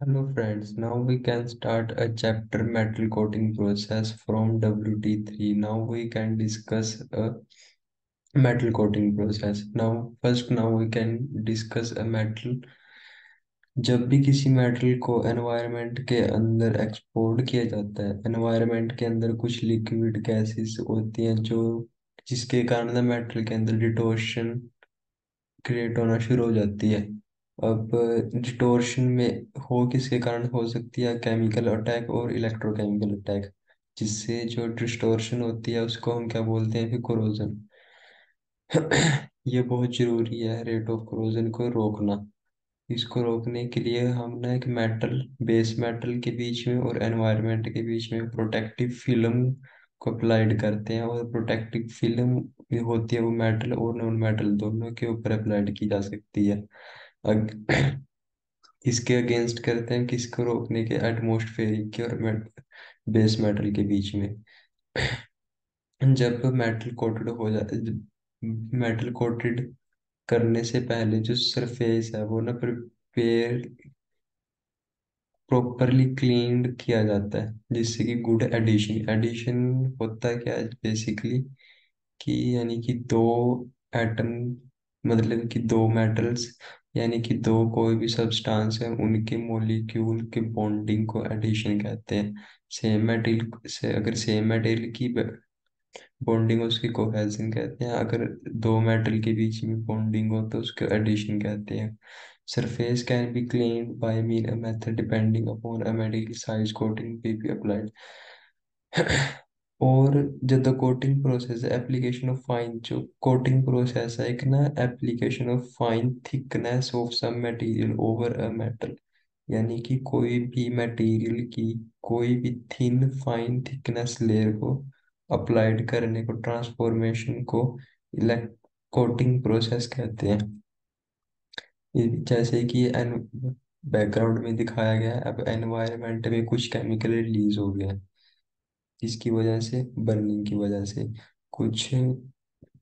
Hello friends, now we can start a chapter metal coating process from WT3. Now we can discuss a metal coating process. Now we can discuss a metal. जब भी किसी metal को environment के अंदर export किया जाता है, environment के अंदर कुछ लिक्विड गैसेस होती हैं जो जिसके कारण मेटल के अंदर डिटोर्शन क्रिएट होना शुरू हो जाती है। अब डिटोर्शन में हो किसके कारण हो सकती है? केमिकल अटैक और इलेक्ट्रोकेमिकल अटैक, जिससे जो डिस्टोर्शन होती है उसको हम क्या बोलते हैं? फिर कोरोजन। ये बहुत जरूरी है रेट ऑफ कोरोजन को रोकना। इसको रोकने के लिए हम ना एक मेटल, बेस मेटल के बीच में और एनवायरनमेंट के बीच में प्रोटेक्टिव फिल्म को अप्लाइड करते हैं। और प्रोटेक्टिव फिल्म होती है वो मेटल और नॉन मेटल दोनों के ऊपर अप्लाइड की जा सकती है। इसके अगेंस्ट करते हैं किसको रोकने के? एटमॉस्फेरिक के और बेस मेटल के बीच में। जब मेटल कोटेड हो जाता है, मेटल कोटेड करने से पहले जो सरफेस है वो ना प्रिपेयर प्रॉपरली क्लीन्ड किया जाता है, जिससे कि गुड एडिशन एडिशन होता क्या है बेसिकली, कि यानी कि दो एटम, मतलब कि दो मेटल्स, यानी कि दो कोई भी सब्सटेंस है उनके मॉलिक्यूल के बॉन्डिंग को एडिशन कहते हैं। सेम मटेरियल से अगर सेम मटेरियल की बॉन्डिंग, उसकी कोहेजन कहते हैं। अगर दो मेटल के बीच में बॉन्डिंग हो तो उसको एडिशन कहते हैं। Surface can be cleaned by mean a method depending upon a metal size coating may be applied। और जो the coating process application of fine, जो कोटिंग प्रोसेस है एक ना application of fine thickness of some material over a metal, यानी कि कोई भी मटेरियल की कोई भी थिन फाइन थिकनेस लेयर को अप्लाइड करने को, ट्रांसफॉर्मेशन को इलेक्ट कोटिंग प्रोसेस कहते हैं। जैसे कि एन बैकग्राउंड में दिखाया गया है, अब एनवायरनमेंट में कुछ केमिकल रिलीज हो गया है, इसकी वजह से, बर्निंग की वजह से कुछ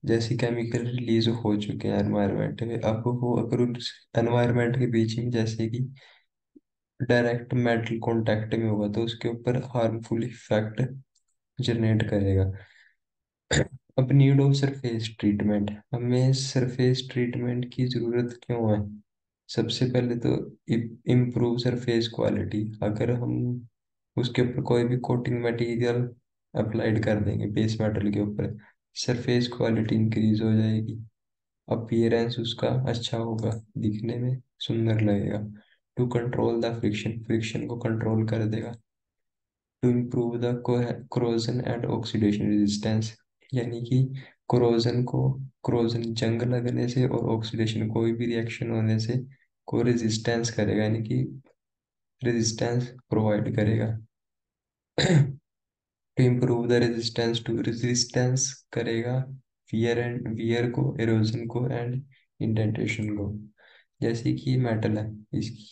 जैसे केमिकल रिलीज हो चुके हैं एनवायरनमेंट में। अब वो अगर उस एनवायरनमेंट के बीच में जैसे कि डायरेक्ट मेटल कांटेक्ट में होगा तो उसके ऊपर हार्मफुल इफेक्ट जनरेट करेगा। अब नीड ऑफ सरफेस ट्रीटमेंट, हमें सरफेस ट्रीटमेंट की ज़रूरत क्यों है? सबसे पहले तो इम्प्रूव सरफेस क्वालिटी। अगर हम उसके ऊपर कोई भी कोटिंग मटेरियल अप्लाइड कर देंगे बेस मेटल के ऊपर, सरफेस क्वालिटी इंक्रीज हो जाएगी, अपीयरेंस उसका अच्छा होगा, दिखने में सुंदर लगेगा। To control the friction, friction को कंट्रोल कर देगा। To improve the corrosion and oxidation resistance, यानी कि कोरोजन को, कोरोजन जंग लगने से और ऑक्सीडेशन कोई भी रिएक्शन होने से को रेजिस्टेंस करेगा, यानी कि रेजिस्टेंस प्रोवाइड करेगा। To improve the resistance, to resistance करेगा वियर को, एरोजन को एंड इंडेंटेशन को। जैसे कि मेटल है,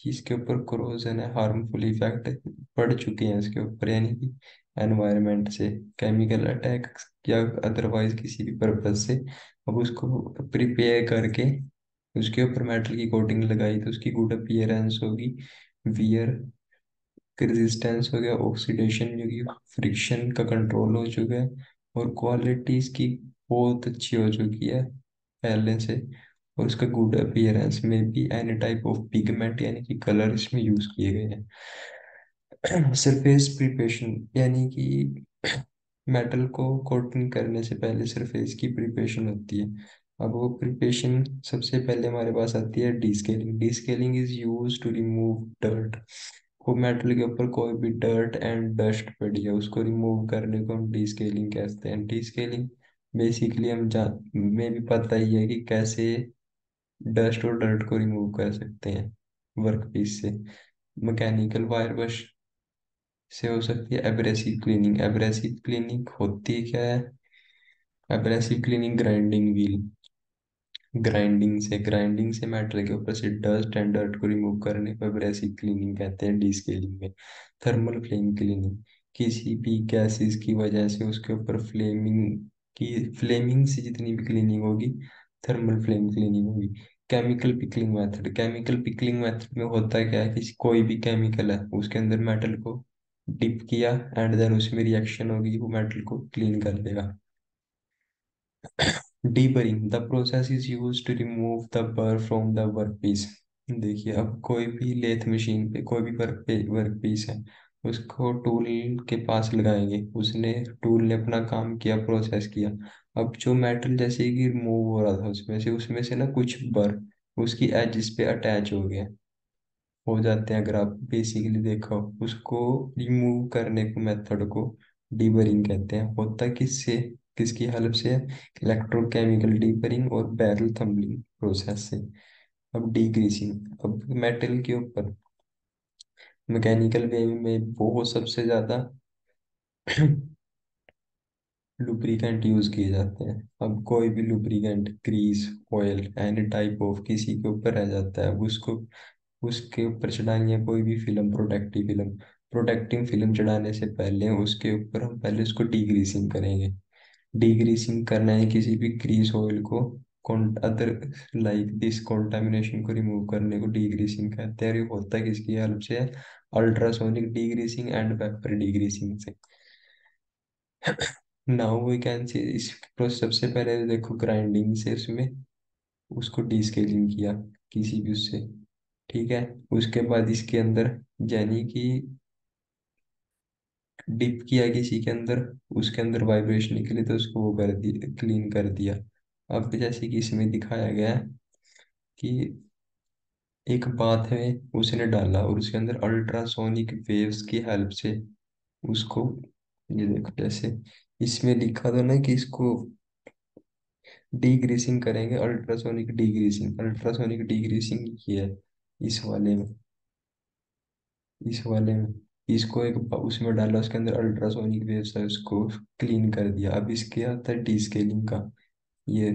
इसके ऊपर कोरोजन है, हार्मफुल इफेक्ट पड़ चुके हैं इसके ऊपर, यानी कि एनवायरनमेंट से, केमिकल अटैक या अदरवाइज किसी भी पर्पज से। अब उसको प्रिपेयर करके उसके ऊपर मेटल की कोटिंग लगाई तो उसकी गुड अपीयरेंस होगी, वियर रेजिस्टेंस हो गया, ऑक्सीडेशन जो कि फ्रिक्शन का कंट्रोल हो चुका है, और क्वालिटी इसकी बहुत अच्छी हो चुकी है पहले से। और उसका गुड अपीयरेंस में भी एनी टाइप ऑफ पिगमेंट यानी कि कलर इसमें यूज किए गए हैं। सरफेस प्रिपरेशन, यानी कि मेटल को कोटिंग करने से पहले सरफेस की प्रिपरेशन होती है। अब वो प्रिपरेशन सबसे पहले हमारे पास आती है descaling. Descaling is use to remove dirt. वो मेटल के ऊपर कोई भी डर्ट एंड डस्ट पड़ी है उसको रिमूव करने को हम डीस्केलिंग कहते हैं। डीस्केलिंग बेसिकली हम जान में भी पता ही है कि कैसे डस्ट और डर्ट को रिमूव कर सकते हैं वर्क पीस से। मैकेनिकल वायर ब्रश से हो सकती है। एब्रेसिव क्लीनिंग, एब्रेसिव क्लीनिंग होती क्या है? Abrasive cleaning grinding wheel, grinding से मेटल के ऊपर से डस्ट एंड डर्ट को रिमूव करने को एब्रेसिव क्लीनिंग कहते हैं डीस्केलिंग में। थर्मल फ्लेम क्लीनिंग, किसी भी गैसेस की वजह से उसके ऊपर फ्लेमिंग की, फ्लेमिंग से जितनी भी क्लीनिंग होगी थर्मल फ्लेम क्लीनिंग होगी। Chemical pickling method, chemical pickling method में होता क्या है कि कोई भी केमिकल है उसके अंदर मेटल को डिप किया एंड देन उसमें रिएक्शन होगी, वो मेटल को क्लीन कर देगा। Deburring the process is use to remove the burr from the work piece. देखिए, अब कोई भी लेथ मशीन पे कोई भी वर्क पीस है, उसको टूल के पास लगाएंगे, उसने टूल ने अपना काम किया, प्रोसेस किया। अब जो मेटल जैसे कि रिमूव हो रहा था उसमें से ना कुछ बर उसकी एजिस पे अटैच हो जाते हैं। अगर आप बेसिकली देखो, उसको रिमूव करने को मेथड को डीबरिंग कहते हैं। होता किससे, किसकी हेल्प से है? इलेक्ट्रोकेमिकल डीबरिंग और बैरल थंबलिंग प्रोसेस से। अब डीग्रीसिंग, अब मेटल के ऊपर मैकेनिकल वे में बहुत सबसे ज्यादा लुब्रिकेंट यूज किए जाते हैं। अब कोई भी lubricant, grease, oil, any type of किसी के ऊपर रह जाता है, अब उसको उसके ऊपर चढ़ानी है कोई भी फिल्म, प्रोटेक्टिंग फिल्म चढ़ाने से पहले उसके ऊपर हम पहले उसको डीग्रीसिंग करेंगे। डीग्रीसिंग करना है किसी भी ग्रीस ऑयल को, अदर लाइक दिस कॉन्टामिनेशन को रिमूव करने को डीग्रीसिंग कहते हैं। और ये होता है किसकी हेल्प से है? Ultrasonic degreasing and vapour degreasing से। नाउ वी कैन सी इस प्रोसेस, सबसे पहले देखो ग्राइंडिंग से उसमें उसको डीस्केलिंग किया किसी भी उससे, ठीक है। उसके बाद इसके अंदर यानी कि डिप किया किसी के अंदर, उसके अंदर वाइब्रेशन के लिए, तो उसको वो कर दिया, क्लीन कर दिया। अब जैसे कि इसमें दिखाया गया है कि एक बात है, उसने डाला और उसके अंदर अल्ट्रासोनिक वेव्स की हेल्प से उसको, ये देखो जैसे इसमें लिखा था ना कि इसको डीग्रीसिंग करेंगे, अल्ट्रासोनिक डीग्रीसिंग ये है इस वाले में, इस वाले में इसको एक उसमें डाला, उसके अंदर अल्ट्रासोनिक वेव्स है, उसको क्लीन कर दिया। अब इसके आता है डीस्केलिंग का, ये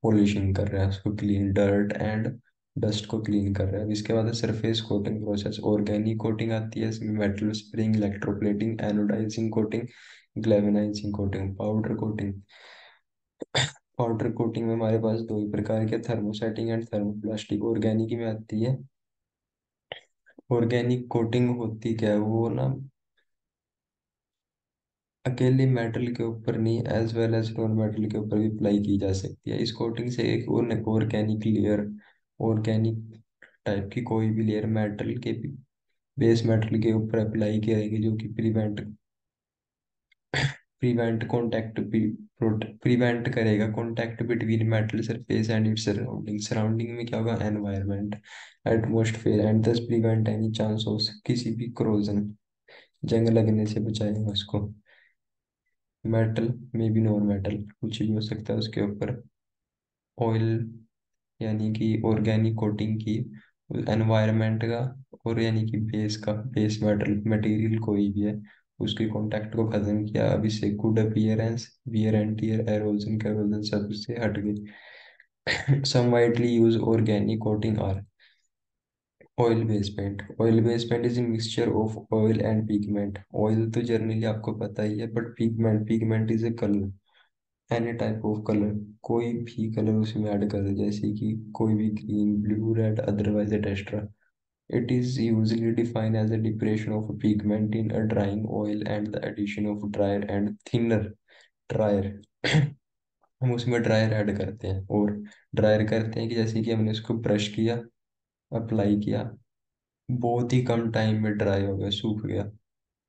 पॉलिशिंग कर रहा है उसको, क्लीन डर्ट एंड डस्ट को क्लीन कर रहा है। अब इसके बाद है surface coating process. Organic coating आती है इसमें, metal spring, electroplating, anodizing coating, galvanizing coating, powder coating. Powder coating में हमारे पास दो ही प्रकार के, थर्मोसेटिंग एंड थर्मोप्लास्टिक। ऑर्गेनिक में आती है, ऑर्गेनिक कोटिंग होती क्या है वो ना, अकेले मेटल के ऊपर नहीं, as well as non metal के ऊपर भी अप्लाई की जा सकती है। इस कोटिंग से एक और ऑर्गेनिक लेयर, ऑर्गेनिक टाइप की कोई भी लेयर मेटल के बेस मेटल के ऊपर अप्लाई की जाएगी, जो कि प्रिवेंट कॉन्टैक्ट प्रिवेंट करेगा contact between metal surface and its surrounding. Surrounding में क्या होगा? एनवायरनमेंट, एटमोस्फेयर, एंड दस प्रिवेंट एनी चांस ऑफ किसी भी क्रोजन, जंग लगने से बचाएगा उसको। मेटल में भी नॉन मेटल कुछ भी हो सकता है उसके ऊपर। ऑयल यानी कि ऑर्गेनिक कोटिंग की एनवायरनमेंट का, और यानी कि बेस का, बेस मेटल मटेरियल कोई भी है उसके कांटेक्ट को खत्म किया। अब इससे good appearance, wear and tear, erosion corrosion सब से हट गई। Some widely use organic coating are oil base paint. Oil base paint is a mixture of oil and pigment. Oil तो जनरली आपको पता ही है, but pigment is a colour, any type of colour, कोई भी कलर उसमें add कर दे, जैसे कि कोई भी green, blue, red, otherwise extra. It is usually defined as a depression of a pigment in a drying oil and the addition of drier and thinner dryer. हम उसमें ड्रायर ऐड करते हैं, और ड्रायर करते हैं कि जैसे कि हमने उसको ब्रश किया, अप्लाई किया, बहुत ही कम टाइम में ड्राई हो गया, सूख गया,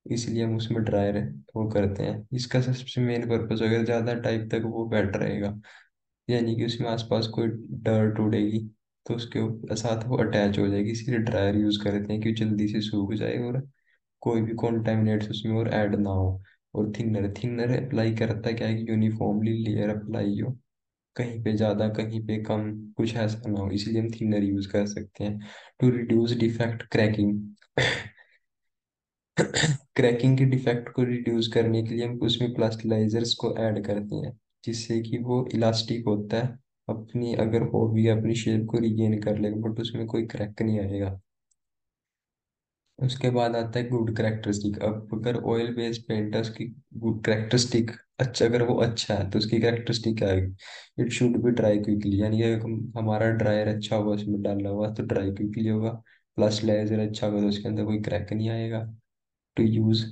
इसलिए हम उसमें ड्रायर वो करते हैं। इसका सबसे मेन पर्पस, अगर ज़्यादा टाइम तक वो बैठ रहेगा, यानी कि उसमें आसपास कोई डर्ट उड़ेगी, तो उसके साथ वो अटैच हो जाएगी, इसीलिए ड्रायर यूज करते हैं कि जल्दी से सूख जाए और कोई भी कॉन्टेमिनेट्स उसमें और ऐड ना हो। और थिनर अप्लाई करता है क्या है कि यूनिफॉर्मली लेयर अप्लाई हो, कहीं पे ज़्यादा कहीं पे कम, कुछ ऐसा ना हो, इसलिए हम थिनर यूज कर सकते हैं। To reduce defect cracking. Cracking के डिफेक्ट को रिड्यूस करने के लिए हम उसमें प्लास्टिलाइजर्स को ऐड करते हैं, जिससे कि वो इलास्टिक होता है, अपनी अगर हो भी अपनी शेप को रिगेन कर लेगा, बट उसमें कोई क्रैक नहीं आएगा। उसके बाद आता है गुड करेक्टरिस्टिक। अब अगर ऑयल बेस्ड पेंट है, उसकी गुड करेक्टरिस्टिक, अच्छा, अगर वो अच्छा है तो उसकी करेक्टरिस्टिक क्या है? It should be dry quickly, यानी कि हमारा ड्रायर अच्छा होगा उसमें डाला हुआ तो ड्राई क्विकली होगा। प्लस लेयर अच्छा होगा तो उसके अंदर कोई क्रैक नहीं आएगा। टू यूज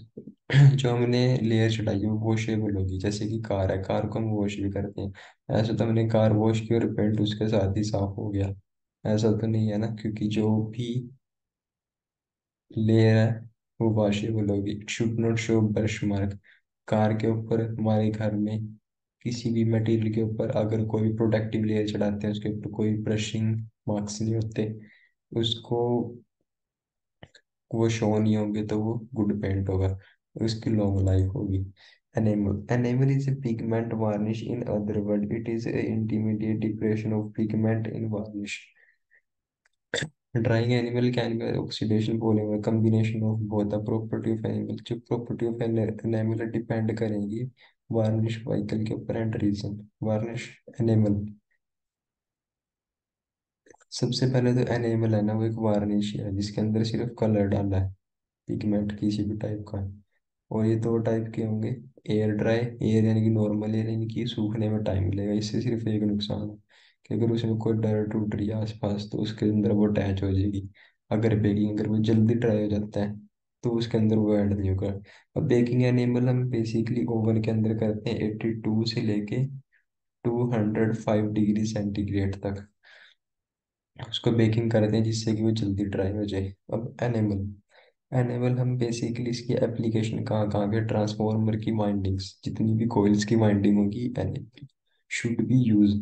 जो हमने लेयर चढ़ाई है वो वॉशेबल होगी, जैसे कि कार है, कार को हम वॉश भी करते हैं। ऐसा तो हमने कार वॉश की और पेंट उसके साथ ही साफ हो गया, ऐसा तो नहीं है ना, क्योंकि जो भी लेयर है वो वॉशेबल होगी। It should not show brush mark. Car के ऊपर, हमारे घर में किसी भी मटेरियल के ऊपर अगर कोई भी प्रोटेक्टिव लेयर चढ़ाते हैं, उसके ऊपर कोई ब्रशिंग मार्क्स नहीं होते, उसको वो शो नहीं होंगे, तो वो गुड पेंट होगा, उसकी लॉन्ग लाइफ होगी। Enamel, enamel is a pigment varnish, in other word it is A intermediate depression of pigment in varnish. Drawing animal can be oxidation polymer combination of both the property of animal. जो property of animal depend करेंगी varnish vehicle के ऊपर and reason. Varnish animal, सबसे पहले तो animal है ना, वो एक वार्निश है जिसके अंदर सिर्फ कलर डाला है, पिगमेंट किसी भी टाइप का। और ये दो टाइप के होंगे, एयर ड्राई एयर यानी कि नॉर्मल एयर, यानी कि सूखने में टाइम लगेगा। इससे सिर्फ एक नुकसान है कि अगर उसमें कोई डर उठ रही है आसपास तो उसके अंदर वो अटैच हो जाएगी। अगर बेकिंग, अगर वो जल्दी ड्राई हो जाता है तो उसके अंदर वो ऐड नहीं होगा। अब बेकिंग एनिमल हम बेसिकली ओवन के अंदर करते हैं 82 से लेके 205 डिग्री सेंटीग्रेड तक, उसको बेकिंग करते हैं जिससे कि वो जल्दी ड्राई हो जाए। अब एनिमल, एनेबल हम बेसिकली इसकी एप्लीकेशन कहाँ कहाँ पे, ट्रांसफॉर्मर की वाइंडिंग्स, जितनी भी कोइल्स की वाइंडिंग होगी enable should be use.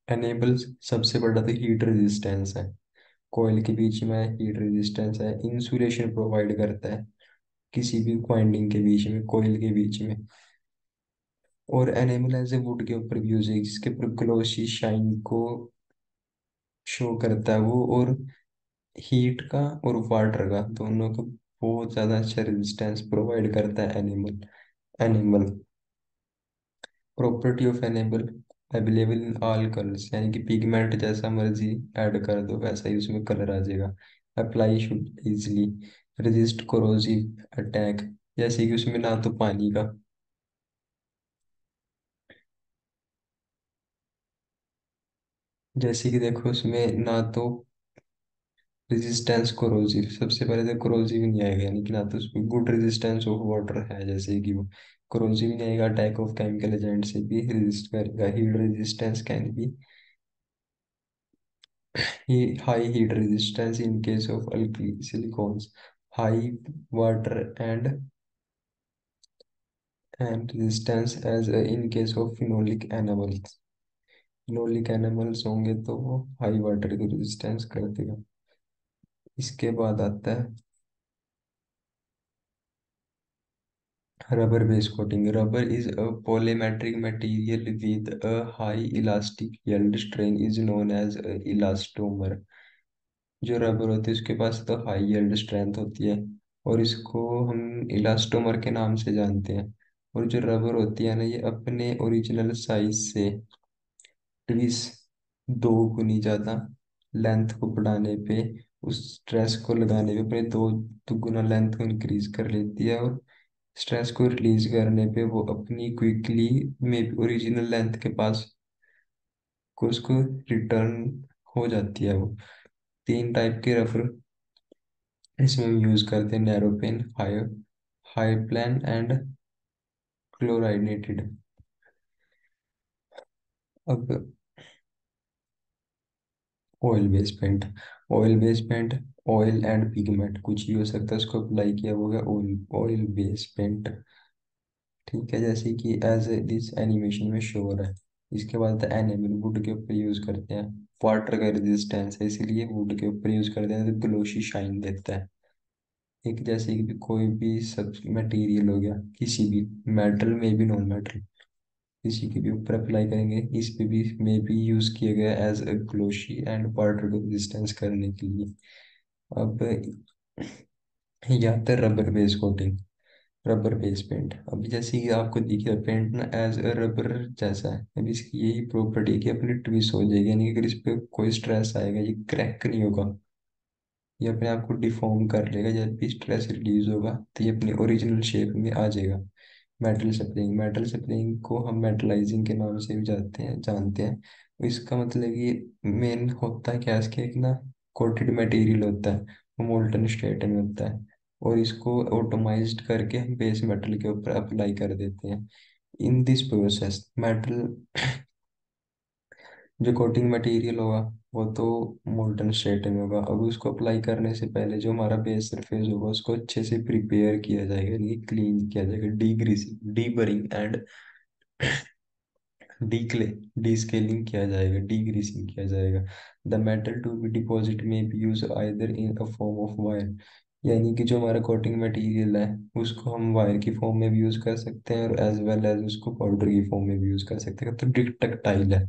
Enable सबसे बड़ा तो हीट रेजिस्टेंस है, कोयल के बीच में हीट रेजिस्टेंस है, इंसुलेशन प्रोवाइड करता है किसी भी वाइंडिंग के बीच में, कोयल के बीच में। और एनेबल एज ए वुड के ऊपर भी यूज है, जिसके ऊपर ग्लोसी शाइन को शो करता है वो, और हीट का और वाटर का दोनों का बहुत ज़्यादा अच्छा रेजिस्टेंस प्रोवाइड करता है animal. Animal property of enable available in all colours, यानी कि पिगमेंट जैसा मर्जी ऐड कर दो वैसा ही उसमें कलर आ जाएगा। Apply should easily resist corrosive attack, जैसे कि उसमें ना तो पानी का, जैसे कि देखो उसमें ना तो रेजिस्टेंस कोरोसिव, सबसे पहले तो कोरोसिव नहीं आएगा, यानी कि ना तो उसमें गुड रेजिस्टेंस ऑफ वाटर है, जैसे कि वो कोरोसिव नहीं आएगा। अटैक ऑफ केमिकल एजेंट से भी रेजिस्ट करेगा। Heat resistance can be high heat resistance in case of alkali silicones, high water and resistance as in case of phenolic enamels। phenolic enamels होंगे तो वो हाई वाटर की resistance कर देगा। इसके बाद आता है rubber base coating. Rubber is a polymetric material with a high elastic yield, strain is known as elastomer। जो रबर होती है उसके पास तो हाई यील्ड स्ट्रेंथ होती है, और इसको हम इलास्टोमर के नाम से जानते हैं। और जो रबर होती है ना, ये अपने ओरिजिनल साइज से ट्विस 2 गुनी ज़्यादा लेंथ को बढ़ाने पे, उस स्ट्रेस को लगाने पे अपने 2 गुना लेंथ को इंक्रीज कर लेती है, और स्ट्रेस को रिलीज करने पे वो अपनी क्विकली में ओरिजिनल लेंथ के पास को उसको रिटर्न हो जाती है वो। 3 टाइप के रबर इसमें हम यूज करते हैं, narrow pen, high high plan and chloridated. अब oil base paint, oil base paint, oil and pigment कुछ ही हो सकता है, उसको अप्लाई किया हुआ है ऑयल, ऑयल बेस पेंट। ठीक है, जैसे कि एज दिस एनिमेशन में शो हो रहा है। इसके बाद एनिमल वुड के ऊपर यूज करते हैं, वाटर का रेजिस्टेंस है इसीलिए वुड के ऊपर यूज करते हैं, तो ग्लोशी शाइन देता है। एक जैसे कि भी कोई भी सब मटेरियल हो गया, किसी भी मेटल में भी, नॉन मेटल, किसी के भी ऊपर अप्लाई करेंगे, इस पे भी में भी यूज किया गया as a glossy and water को रेजिस्टेंस करने के लिए। अब या तो rubber base coating, rubber base paint. अभी जैसे कि आपको दिख रहा है पेंट ना एज अ रबर जैसा है, अभी इसकी यही प्रॉपर्टी है कि अपनी ट्विस्ट हो जाएगी, यानी कि अगर इस पे कोई स्ट्रेस आएगा ये क्रैक नहीं होगा। ये अपने आप को डिफॉर्म कर लेगा। जब भी स्ट्रेस रिड्यूस होगा तो ये अपनी ओरिजिनल शेप में आ जाएगा। मेटल सप्लाइंग को हम मेटलाइजिंग के नाम से भी जानते हैं। इसका मतलब ये मेन होता है क्या, इसके एक ना कोटेड मटेरियल होता है, वो मोल्टन स्टेट में होता है, और इसको ऑटोमाइज्ड करके हम बेस मेटल के ऊपर अप्लाई कर देते हैं। इन दिस प्रोसेस मेटल, जो कोटिंग मटेरियल होगा वो तो मोल्टन स्टेट में होगा, और उसको अप्लाई करने से पहले जो हमारा बेस सरफेस होगा उसको अच्छे से प्रिपेयर किया जाएगा, यानी क्लीन किया जाएगा, degreasing, deburring and डीक्ले डी स्केलिंग किया जाएगा, डी ग्रीसिंग किया जाएगा। The metal to be deposit में be use either in a form of wire, यानी कि जो हमारा कोटिंग मटेरियल है उसको हम वायर की फॉर्म में भी यूज कर सकते हैं, और एज वेल एज उसको पाउडर की फॉर्म में भी यूज कर सकते हैं। तो डक्टाइल है,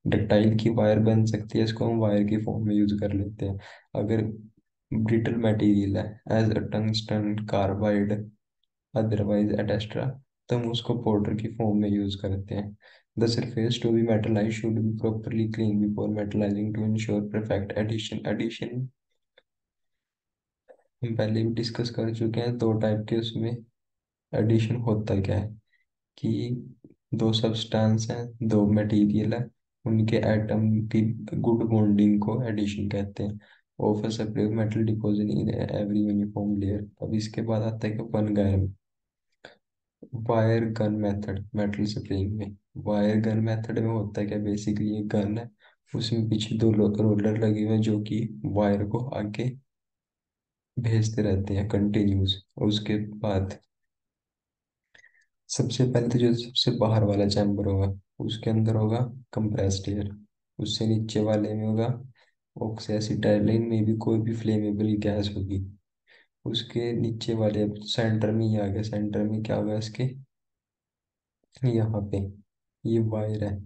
डक्टाइल की वायर बन सकती है, इसको हम वायर की फॉर्म में यूज कर लेते हैं। अगर ब्रिटल मटेरियल है, as a tungsten carbide, otherwise et cetera, तो हम उसको पाउडर की फॉर्म में यूज करते हैं। The surface to be metallise should be properly clean before metallising to ensure perfect addition. हम पहले भी डिस्कस कर चुके हैं, दो टाइप के उसमें एडिशन होता क्या है, कि दो सब्सटेंस हैं, दो मटेरियल है, उनके एटम की गुड बॉन्डिंग को एडिशन कहते हैं। Of a separate metal deposit in every uniform layer. अब इसके बाद आता है कि वन गायरम wire gun method metal spraying में। वायर गन मेथड में होता है क्या, बेसिकली एक गन है, उसमें पीछे दो रोलर लगे हुए हैं जो कि वायर को आगे भेजते रहते हैं कंटिन्यूस। और उसके बाद सबसे पहले तो जो सबसे बाहर वाला चैम्बर होगा उसके अंदर होगा कंप्रेस्ड एयर, उससे नीचे वाले में होगा ऑक्सीएसिटाइलिन में भी कोई भी फ्लेमेबल गैस होगी। उसके नीचे वाले सेंटर में ही आ गया, सेंटर में क्या होगा इसके, यहाँ पे ये वायर है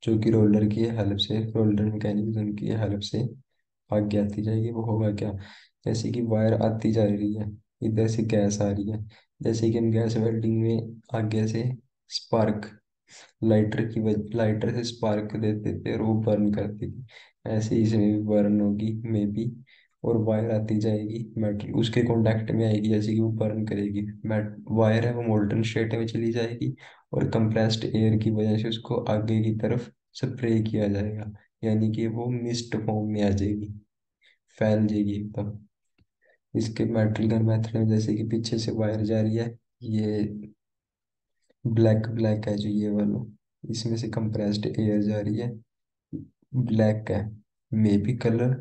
जो कि रोलर की हेल्प से, रोलर मैकेनिज्म की हेल्प से आगे आती जाएगी। वो होगा क्या, जैसे कि वायर आती जा रही है, इधर से गैस आ रही है, जैसे कि हम गैस वेल्डिंग में आगे से स्पार्क, लाइटर से स्पार्क देते थे और वो बर्न करती थी, ऐसे ही इसमें भी बर्न होगी मे बी। और वायर आती जाएगी, मेटल उसके कांटेक्ट में आएगी, जैसे कि वो बर्न करेगी, मेट वायर है वो मोल्टन स्टेट में चली जाएगी, और कंप्रेस्ड एयर की वजह से उसको आगे की तरफ स्प्रे किया जाएगा, यानी कि वो मिस्ट फॉर्म में आ जाएगी, फैल जाएगी एकदम। इसके मेटल गन मेथड में जैसे कि पीछे से वायर जा रही है, ये ब्लैक ब्लैक है जो ये वाला, इसमें से कंप्रेस्ड एयर जा रही है, ब्लैक है मे बी कलर,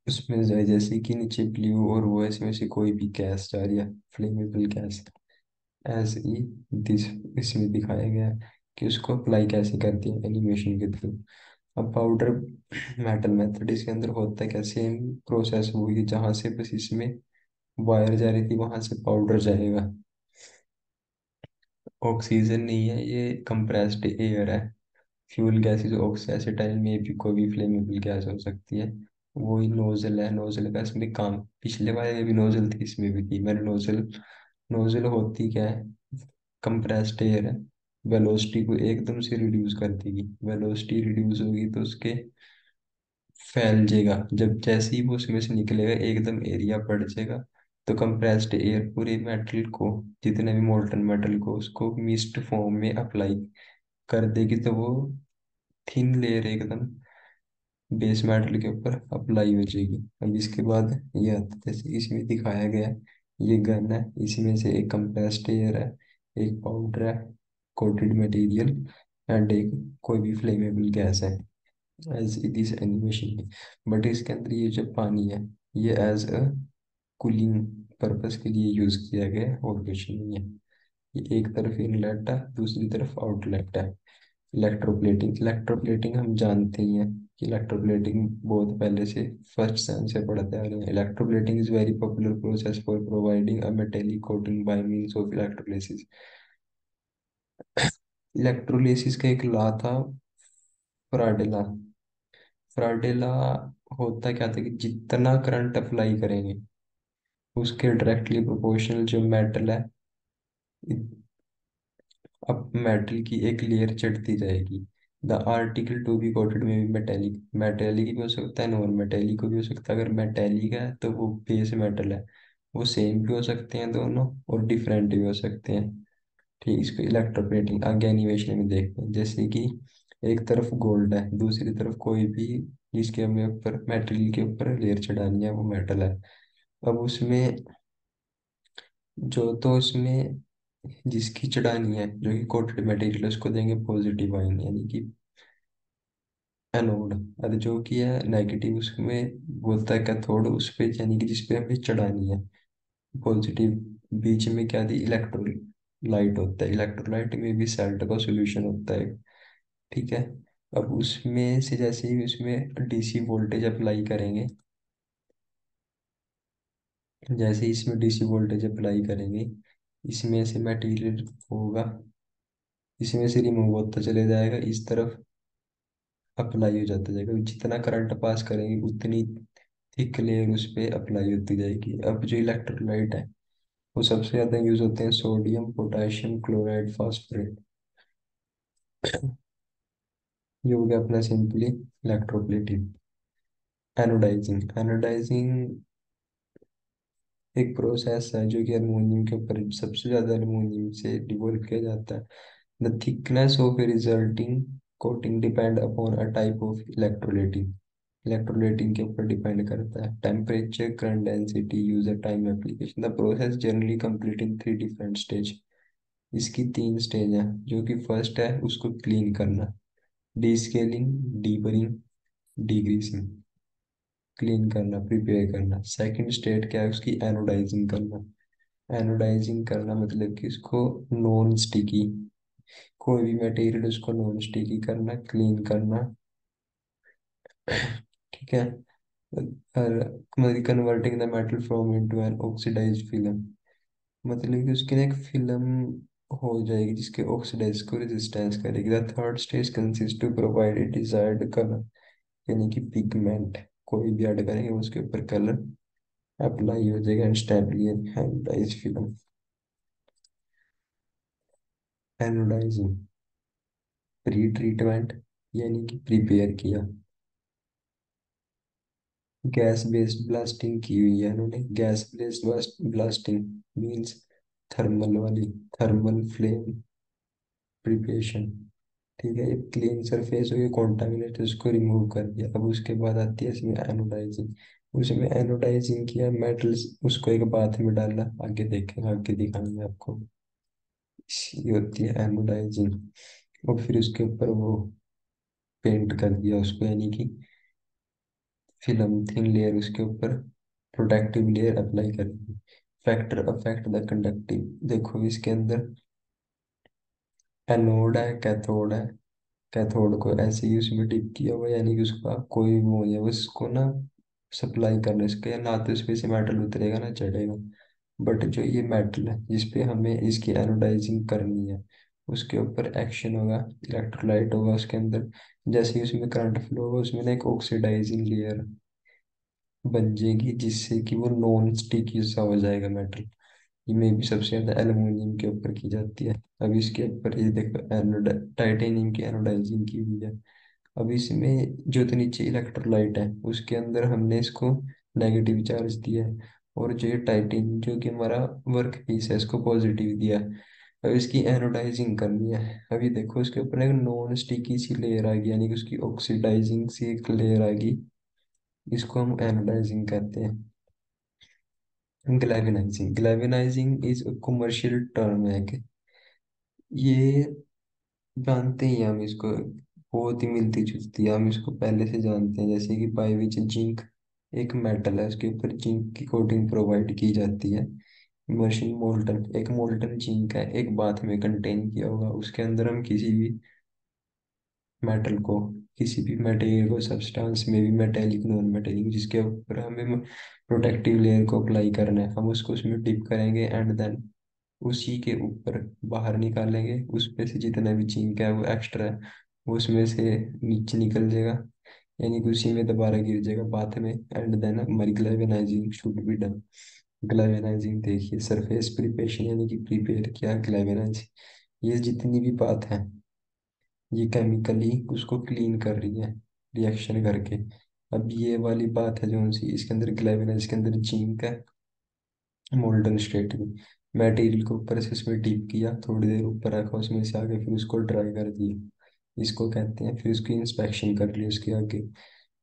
उसमें जैसे कि नीचे ब्लू, और वो इसमें से कोई भी गैस जा रही है, फ्लेमेबल गैस, ऐसे ही दिस इसमें दिखाया गया है कि उसको अप्लाई कैसे करती है एनिमेशन के थ्रू। अब पाउडर मेटल मेथड, इसके अंदर होता है क्या, सेम प्रोसेस वही है, जहाँ से बस इसमें वायर जा रही थी वहां से पाउडर जाएगा। ऑक्सीजन नहीं है, ये कंप्रेस्ड एयर है। फ्यूल गैसेज ऑक्सीडाइज में भी कोई भी फ्लेमेबल गैस हो सकती है। वही नोजल है, नोजल का इसमें काम, पिछले वाले में भी नोजल थी, इसमें भी थी। मैंने नोजल, नोजल होती क्या है, कंप्रेस्ड एयर है, वेलोसिटी को एकदम से रिड्यूस कर देगी, वेलोसिटी रिड्यूस होगी तो उसके फैल जाएगा, जब जैसे ही वो उसमें से निकलेगा एकदम एरिया बढ़ जाएगा। तो कंप्रेस्ड एयर पूरे मेटल को, जितने भी मोल्टन मेटल को, उसको मिस्ट फॉर्म में अप्लाई कर देगी, तो वो थिन लेयर एकदम बेस मेटल के ऊपर अप्लाई हो जाएगी। अब इसके बाद ये आता है, जैसे इसमें दिखाया गया है, ये गन है, इसमें से एक कंप्रेस्ड एयर है, एक पाउडर है, कोटेड मटेरियल, एंड एक कोई भी फ्लेमेबल गैस है, एज इट इज एनिमेशन में। बट इसके अंदर ये जो पानी है ये एज अ कूलिंग पर्पस के लिए यूज किया गया है, और कुछ नहीं है। ये एक तरफ इनलेट है, दूसरी तरफ आउटलेट है। इलेक्ट्रोप्लेटिंग हम जानते ही हैं कि इलेक्ट्रोप्लेटिंग बहुत पहले से फर्स्ट सेम से पढ़ते आ रहे हैं। Electroplating is very popular process for providing a metallic coating by means of electrolysis. Electrolysis का एक लॉ था, फ्राडेला। फ्राडेला होता क्या था कि जितना करंट अप्लाई करेंगे उसके डायरेक्टली प्रोपोर्शनल जो मेटल है, अब मेटल की एक लेयर चढ़ती जाएगी, the article to be coated में भी मेटेलिक, मेटेलिक भी हो सकता है, नॉन मेटेलिक भी हो सकता है। अगर मेटेलिक है तो वो बेस मेटल है। वो सेम भी हो सकते हैं दोनों, और डिफरेंट भी हो सकते हैं। ठीक, इसको इलेक्ट्रोप्लेटिंग आगे एनिमेशन में देखते हैं। जैसे कि एक तरफ गोल्ड है, दूसरी तरफ कोई भी जिसके हमें ऊपर मेटेरियल के ऊपर लेयर चढ़ानी है वो मेटल है। अब उसमें जो तो उसमें जिसकी चढ़ानी है, जो कि कोटेड मटेरियल, उसको देंगे पॉजिटिव आइन यानी कि एनोड। और जो कि है नेगेटिव, उसमें बोलता है कैथोड, उस पे यानी कि जिस पे हमें चढ़ानी है पॉजिटिव। बीच में क्या दी, इलेक्ट्रोलाइट होता है, इलेक्ट्रोलाइट में भी साल्ट का सॉल्यूशन होता है। ठीक है। अब उसमें से जैसे ही उसमें डीसी वोल्टेज अप्लाई करेंगे, जैसे ही इसमें डीसी वोल्टेज अप्लाई करेंगे, इसमें से मटेरियल होगा, इसमें से रिमूव होता चले जाएगा, इस तरफ अप्लाई हो जाता जाएगा। जितना करंट पास करेंगे उतनी थिक लेयर उस पर अप्लाई होती जाएगी। अब जो इलेक्ट्रोलाइट है वो सबसे ज़्यादा यूज होते हैं सोडियम, पोटाशियम क्लोराइड, फास्फोरेट। ये हो गया अपना सिंपली इलेक्ट्रोप्लेटिंग। एनोडाइजिंग, एनोडाइजिंग एक प्रोसेस है जो कि अल्युमिनियम के ऊपर सबसे ज़्यादा अल्युमिनियम से डिवोल्व किया जाता है। The thickness of a resulting coating depend upon a type of electroplating, electroplating के ऊपर डिपेंड करता है। Temperature, current density, user time, application. The process generally complete in 3 different stage. इसकी 3 स्टेज है। जो कि फर्स्ट है उसको क्लीन करना, डी स्केलिंग, डीबरिंग, डिग्रीसिंग। क्लीन करना, प्रिपेयर करना। सेकंड स्टेट क्या है उसकी, एनोडाइजिंग करना। एनोडाइजिंग करना मतलब कि उसको नॉन स्टिकी, कोई भी मटेरियल उसको नॉन स्टिकी करना, क्लीन करना। ठीक है। और मतलब converting the metal from into an oxidised film, मतलब कि उसकी ना एक फिल्म हो जाएगी जिसके ऑक्सीडाइज को रेजिस्टेंस करेगी। The third stage consist to provide a desired colour, यानी कि पिगमेंट कोई भी ऐड करेंगे उसके ऊपर कलर अप्लाई हो जाएगा instantly. Anodise film. Anodising, pre treatment यानी कि प्रिपेयर किया। गैस बेस्ड ब्लास्टिंग की हुई है इन्होंने। Gas based blasting means thermal वाली, थर्मल फ्लेम प्रिपरेशन। ठीक है। एक क्लीन सरफेस हो गया, कॉन्टामिनेट उसको रिमूव कर दिया। अब उसके बाद आती है इसमें एनोडाइजिंग। उसमें एनोडाइजिंग किया, मेटल्स उसको एक बाथ में डाला, आगे देखेंगे, आगे दिखाएंगे आपको। ये होती है एनोडाइजिंग। और फिर उसके ऊपर वो पेंट कर दिया उसको, यानी कि फिल्म थिन लेयर उसके ऊपर प्रोटेक्टिव लेयर अप्लाई कर दी। फैक्टर अफेक्ट द कंडक्टिव, देखो इसके अंदर एनोड है, कैथोड है। कैथोड को ऐसे ही उसमें डिप किया हुआ है, यानी कि उसका कोई वो नहीं है, उसको ना सप्लाई करने से ना तो इस पे से मेटल उतरेगा ना चढ़ेगा। बट जो ये मेटल है जिसपे हमें इसकी एनोडाइजिंग करनी है, उसके ऊपर एक्शन होगा, इलेक्ट्रोलाइट होगा उसके अंदर। जैसे ही उसमें करंट फ्लो होगा उसमें ना एक ऑक्सीडाइजिंग लेयर बन जाएगी, जिससे कि वो नॉन स्टिकी सा हो जाएगा मेटल। ये में भी सबसे ज्यादा एल्युमिनियम के ऊपर की जाती है। अब इसके ऊपर ये देखो एनोड, टाइटेनियम की एनोडाइजिंग की हुई है। अब इसमें जो तो नीचे इलेक्ट्रोलाइट है उसके अंदर हमने इसको नेगेटिव चार्ज दिया है, और जो ये टाइटेनियम जो कि हमारा वर्क पीस है इसको पॉजिटिव दिया है। अब इसकी एनोडाइजिंग करनी है। अभी देखो उसके ऊपर एक नॉन स्टिकी सी लेयर आ गई, यानी कि उसकी ऑक्सीडाइजिंग सी एक लेयर आ गई, इसको हम एनोडाइजिंग कहते हैं। ग्लैवेनाइजिंग, ग्लैवेनाइजिंग इज कमर्शियल टर्म है कि ये जानते ही हैं हम इसको, बहुत ही मिलती जुलती है, हम इसको पहले से जानते हैं। जैसे कि बाई जिंक एक मेटल है, उसके ऊपर जिंक की कोटिंग प्रोवाइड की जाती है। इमर्शन मोल्टन, एक मोल्टन जिंक है, एक बाथ में कंटेन किया होगा, उसके अंदर हम किसी भी मेटल को, किसी भी मटेरियल को, सब्सटेंस में भी मेटेलिक नॉन मेटेलिक, जिसके ऊपर हमें प्रोटेक्टिव लेयर को अप्लाई करना है, हम उसको उसमें डिप करेंगे एंड देन उसी के ऊपर बाहर निकालेंगे। उस पे से जितना भी जिंक है वो एक्स्ट्रा है वो उसमें से नीचे निकल जाएगा, यानी कि उसी में दोबारा गिर जाएगा बाथ में। एंड देन हमारी ग्लेवेनाइजिंग शुड बी डन। ग्लेवेनाइजिंग देखिए, सरफेस प्रिपरेशन यानी कि प्रिपेयर किया, ग्लेवेनाइज। ये जितनी भी बात है ये केमिकली उसको क्लीन कर रही है रिएक्शन करके। अब ये वाली बात है जो सी इसके अंदर ग्लेविन है, इसके अंदर जिंक है मोल्डन स्टेट में। मटेरियल को ऊपर से इसमें डीप किया, थोड़ी देर ऊपर रखा, उसमें से आगे फिर उसको ड्राई कर दिया, इसको कहते हैं। फिर उसकी इंस्पेक्शन कर ली उसके आगे।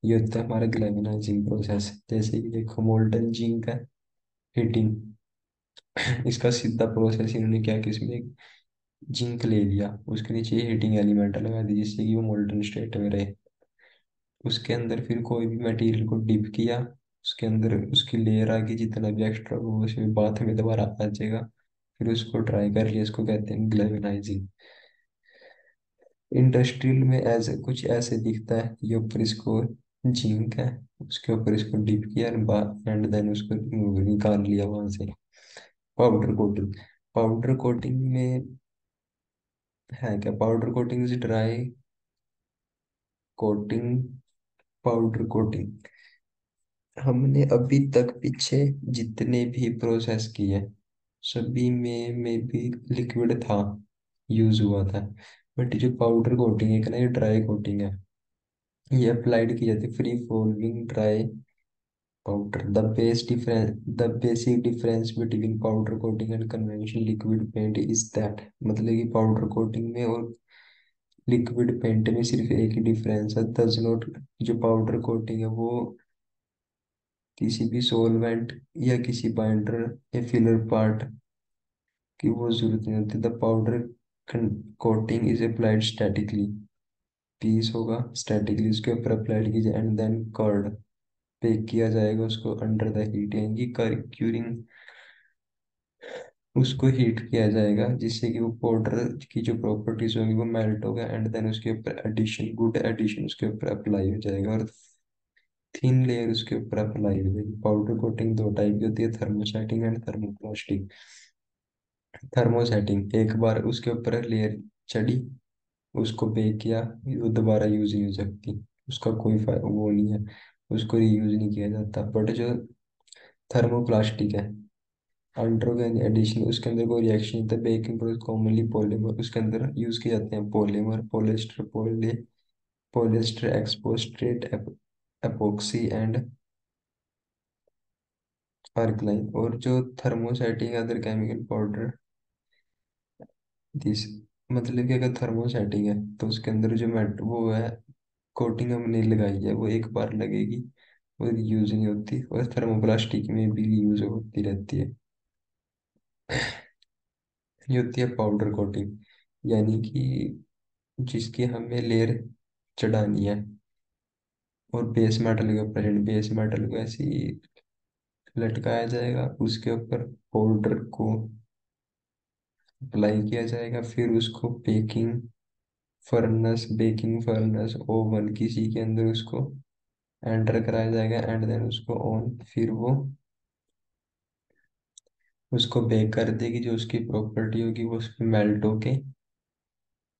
ये होता है हमारा ग्लेवेनाइजिंग प्रोसेस। जैसे कि देखो मोल्टन जिंक है, हीटिंग। इसका सीधा प्रोसेस इन्होंने क्या कि इसमें एक जिंक ले लिया, उसके नीचे हीटिंग एलिमेंट लगा दी जिससे कि वो मोल्टन स्टेट में रहे। उसके अंदर फिर कोई भी मटेरियल को डिप किया, उसके अंदर उसकी लेयर आ गई, जितना भी एक्स्ट्रा वो उसमें बाथ में दोबारा आ जाएगा। फिर उसको ड्राई कर लिया, इसको कहते हैं ग्लेवेनाइजिंग। इंडस्ट्रियल में एज कुछ ऐसे दिखता है, ये ऊपर इसको जिंक है, उसके ऊपर इसको डिप किया एंड देन उसको निकाल लिया वहां से। Powder coating. पाउडर कोटिंग में है क्या, powder coating is dry coating. Powder coating हमने अभी तक पीछे जितने भी प्रोसेस किए सभी में भी लिक्विड था, यूज हुआ था। बट जो पाउडर कोटिंग है ना, ये ड्राई कोटिंग है। ये अप्लाइड की जाती है free following dry powder. The basic difference between powder coating and conventional liquid paint is that, मतलब कि पाउडर कोटिंग में और लिक्विड पेंट में सिर्फ एक ही डिफरेंस है, डज नॉट। जो पाउडर कोटिंग है वो किसी भी सॉल्वेंट या किसी बाइंडर या फिलर पार्ट की वो जरूरत नहीं होती। The powder coating is applied statically, piece होगा स्टैटिकली उसके ऊपर अप्लाइड कीजिए एंड देन कर्ड बेक किया जाएगा उसको अंडर द हीट, यानी कि क्यूरिंग। उसको हीट किया जाएगा जिससे कि वो पाउडर की जो प्रॉपर्टीज होंगी वो मेल्ट होगा एंड देन उसके ऊपर एडिशन, गुड एडिशन उसके ऊपर अप्लाई हो जाएगा और थिन लेयर उसके ऊपर अप्लाई हो जाएगी। पाउडर कोटिंग दो टाइप की होती है, थर्मोसेटिंग एंड थर्मोप्लास्टिक। थर्मोसेटिंग एक बार उसके ऊपर लेयर चढ़ी, उसको बेक किया, वो दोबारा यूज नहीं हो सकती, उसका कोई वो नहीं है, उसको रीयूज नहीं किया जाता। बट जो थर्मोप्लास्टिक है, अंडरगोइंग एडिशन, उसके अंदर कोई रिएक्शन नहीं होता। बेकिंग प्रोसेस कॉमनली पॉलीमर, उसके अंदर यूज किए जाते हैं पॉलीमर, पॉलिएस्टर एक्सपोस्ट्रेट, एपोक्सी एंड अल्कलाइन। और जो thermosetting other chemical powder this, मतलब कि अगर थर्मोसेटिंग है तो उसके अंदर जो मेट वो है कोटिंग हमने लगाई है वो एक बार लगेगी और यूज नहीं होती, और थर्मोप्लास्टिक में भी यूज होती रहती है। ये होती है पाउडर कोटिंग, यानी कि जिसकी हमें लेयर चढ़ानी है और बेस मेटल के ऊपर बेस मेटल को ऐसे ही लटकाया जाएगा, उसके ऊपर पाउडर को अप्लाई किया जाएगा, फिर उसको बेकिंग फर्नेस ओवन किसी के अंदर उसको एंटर कराया जाएगा एंड देन उसको ऑन, फिर वो उसको बेक कर देगी। जो उसकी प्रॉपर्टी होगी वो उसमें मेल्ट होके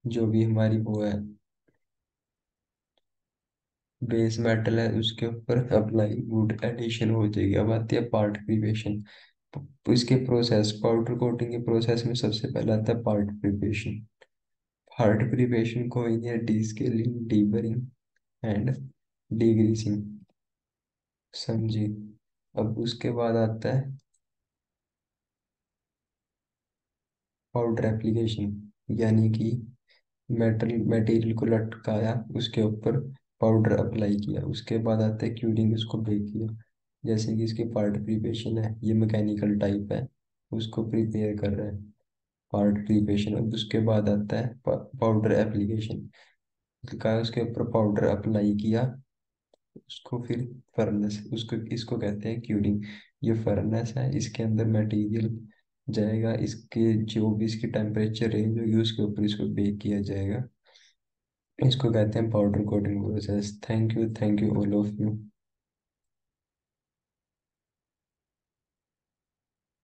जो भी हमारी वो है बेस मेटल है उसके ऊपर अप्लाई गुड एडिशन हो जाएगी। अब आती है पार्ट प्रिपरेशन। इसके प्रोसेस, पाउडर कोटिंग के प्रोसेस में सबसे पहले आता है पार्ट प्रिपरेशन। पार्ट प्रिपरेशन को इंडिया descaling, deburring and degreasing, समझिए। अब उसके बाद आता है पाउडर एप्लीकेशन, यानी कि मेटल मटेरियल को लटकाया, उसके ऊपर पाउडर अप्लाई किया। उसके बाद आता है क्यूरिंग, उसको बेक किया। जैसे कि इसके पार्ट प्रिपरेशन है, ये मैकेनिकल टाइप है, उसको प्रिपेयर कर रहे हैं पार्ट प्रिपरेशन। अब उसके बाद आता है पाउडर एप्लीकेशन, का उसके ऊपर पाउडर अप्लाई किया, उसको फिर फर्नेस, उसको इसको कहते हैं क्यूरिंग। ये फर्नेस है, इसके अंदर मटेरियल जाएगा, इसके जो भी इसकी टेम्परेचर रेंज होगी उसके ऊपर इसको बेक किया जाएगा। इसको कहते हैं powder coating process. Thank you all of you.